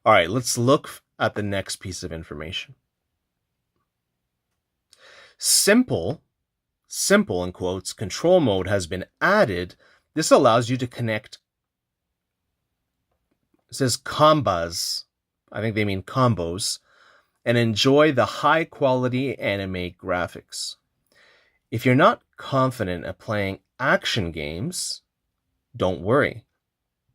All right, let's look at the next piece of information. Simple, simple in quotes, control mode has been added. This allows you to connect, it says combos, I think they mean combos, and enjoy the high quality anime graphics. If you're not confident at playing action games, don't worry.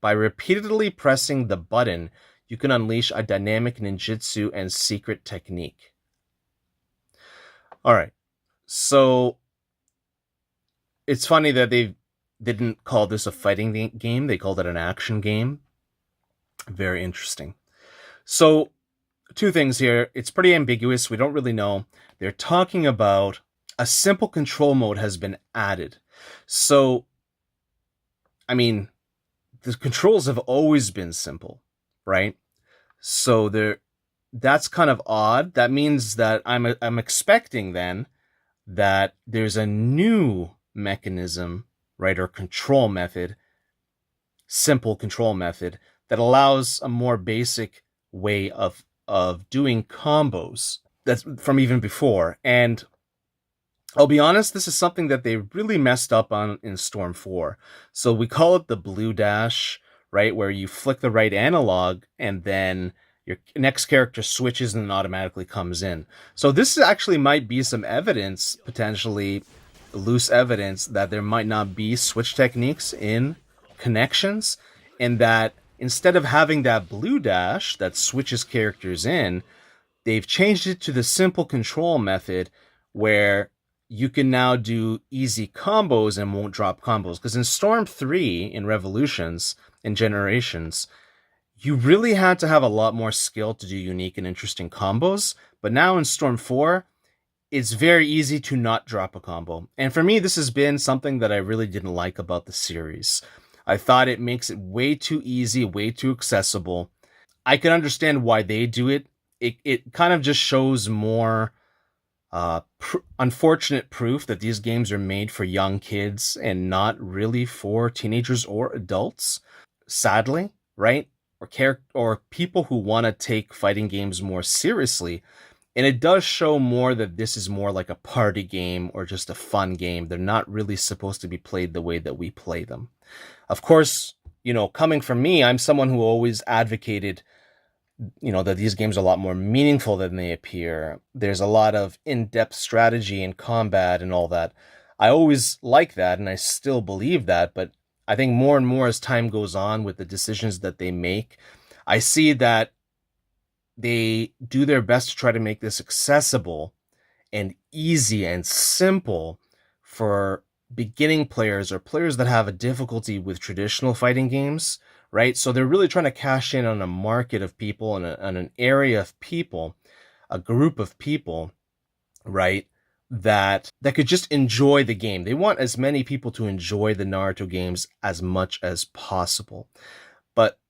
By repeatedly pressing the button, you can unleash a dynamic ninjutsu and secret technique. All right. So it's funny that they didn't call this a fighting game. They called it an action game. Very interesting. So, two things here. It's pretty ambiguous. We don't really know. They're talking about a simple control mode has been added. So, I mean, the controls have always been simple, right? So that's kind of odd. That means that I'm expecting then that there's a new mechanism, right, or control method, simple control method that allows a more basic way of doing combos that's from even before. And I'll be honest, this is something that they really messed up on in Storm 4. So we call it the blue dash, right, where you flick the right analog and then your next character switches and automatically comes in. So this actually might be some evidence, potentially loose evidence, that there might not be switch techniques in connections, and that instead of having that blue dash that switches characters in, they've changed it to the simple control method where you can now do easy combos and won't drop combos. Because in Storm 3, in Revolutions, in Generations, you really had to have a lot more skill to do unique and interesting combos. But now in Storm 4, it's very easy to not drop a combo. And for me, this has been something that I really didn't like about the series. I thought it makes it way too easy, way too accessible. I can understand why they do it. It kind of just shows more unfortunate proof that these games are made for young kids and not really for teenagers or adults. Sadly, right? Or people who want to take fighting games more seriously. And it does show more that this is more like a party game or just a fun game. They're not really supposed to be played the way that we play them. Of course, coming from me, I'm someone who always advocated, that these games are a lot more meaningful than they appear. There's a lot of in-depth strategy and combat and all that. I always like that, and I still believe that, but I think more and more as time goes on with the decisions that they make, I see that they do their best to try to make this accessible and easy and simple for beginning players or players that have a difficulty with traditional fighting games, right? So they're really trying to cash in on a market of people and on an area of people, a group of people, right? That could just enjoy the game. They want as many people to enjoy the Naruto games as much as possible. But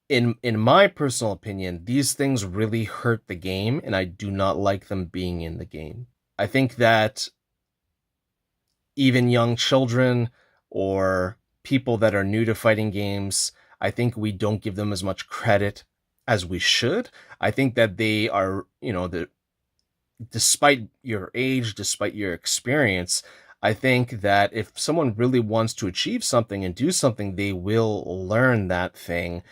in my personal opinion, these things really hurt the game, and I do not like them being in the game. I think that even young children or people that are new to fighting games, I think we don't give them as much credit as we should. I think that they are, despite your age, despite your experience, I think that if someone really wants to achieve something and do something, they will learn that thing.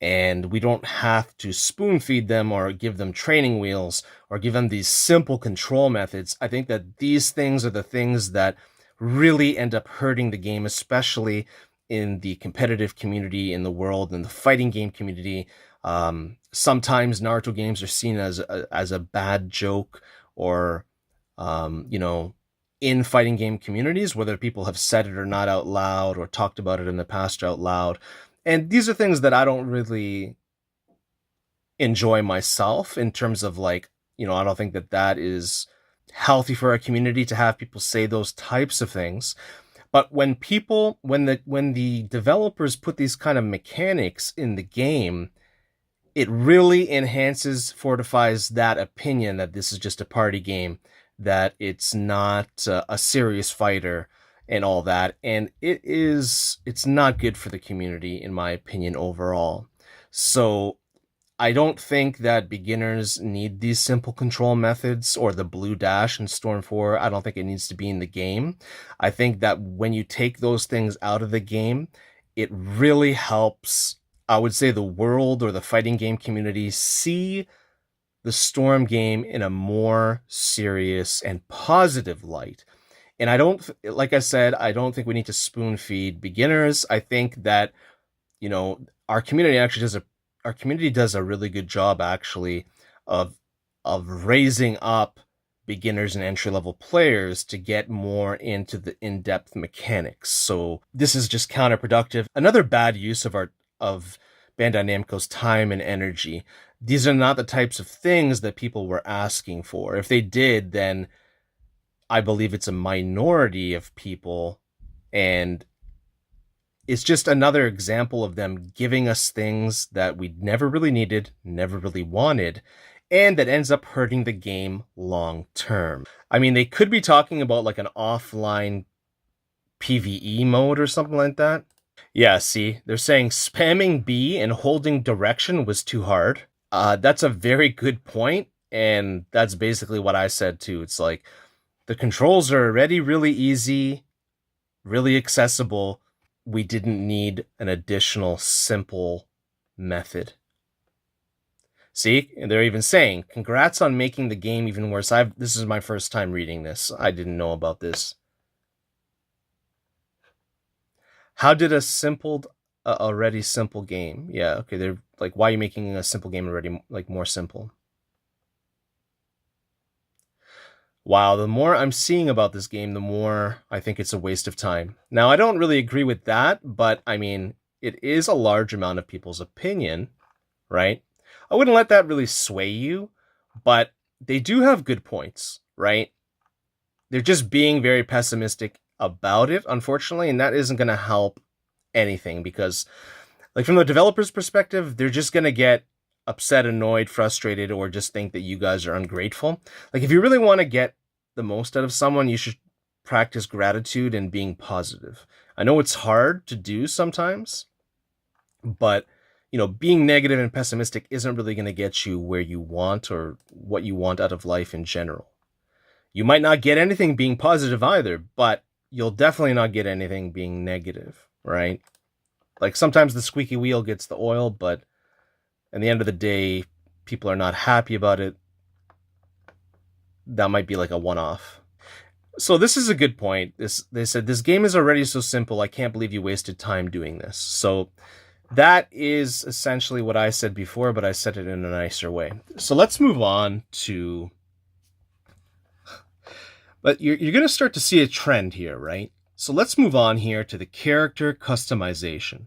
And we don't have to spoon feed them or give them training wheels or give them these simple control methods. I think that these things are the things that really end up hurting the game, especially in the competitive community in the world and the fighting game community. Sometimes Naruto games are seen as a bad joke, or in fighting game communities, whether people have said it or not out loud or talked about it in the past out loud. And these are things that I don't really enjoy myself, in terms of I don't think that is healthy for our community to have people say those types of things. But when the developers put these kind of mechanics in the game, it really fortifies that opinion that this is just a party game, that it's not a serious fighter and all that. And it's not good for the community, in my opinion, overall. So I don't think that beginners need these simple control methods or the blue dash in Storm 4. I don't think it needs to be in the game. I think that when you take those things out of the game, it really helps, I would say, the world or the fighting game community see the Storm game in a more serious and positive light. And I don't, like I said, I don't think we need to spoon feed beginners. I think that, our community actually does a really good job actually of raising up beginners and entry level players to get more into the in-depth mechanics. So this is just counterproductive. Another bad use of Bandai Namco's time and energy. These are not the types of things that people were asking for. If they did, then I believe it's a minority of people, and it's just another example of them giving us things that we never really needed, never really wanted, and that ends up hurting the game long term. I mean, they could be talking about like an offline PvE mode or something like that. Yeah, see, they're saying spamming B and holding direction was too hard. That's a very good point, and that's basically what I said too. It's like the controls are already really easy, really accessible. We didn't need an additional simple method. See, and they're even saying, congrats on making the game even worse. This is my first time reading this. I didn't know about this. How did already simple game? Yeah, okay, they're like, why are you making a simple game already like more simple? Wow, the more I'm seeing about this game, the more I think it's a waste of time. Now, I don't really agree with that, but I mean, it is a large amount of people's opinion, right? I wouldn't let that really sway you, but they do have good points, right? They're just being very pessimistic about it, unfortunately, and that isn't going to help anything because, like, from the developer's perspective, they're just going to get upset, annoyed, frustrated, or just think that you guys are ungrateful. Like, if you really want to get the most out of someone, you should practice gratitude and being positive. I know it's hard to do sometimes, but being negative and pessimistic isn't really going to get you where you want or what you want out of life in general. You might not get anything being positive either, but you'll definitely not get anything being negative, right? Like, sometimes the squeaky wheel gets the oil, but at the end of the day, people are not happy about it. That might be like a one-off. So this is a good point. They said, this game is already so simple, I can't believe you wasted time doing this. So that is essentially what I said before, but I said it in a nicer way. So let's move on to... But you're going to start to see a trend here, right? So let's move on here to the character customization.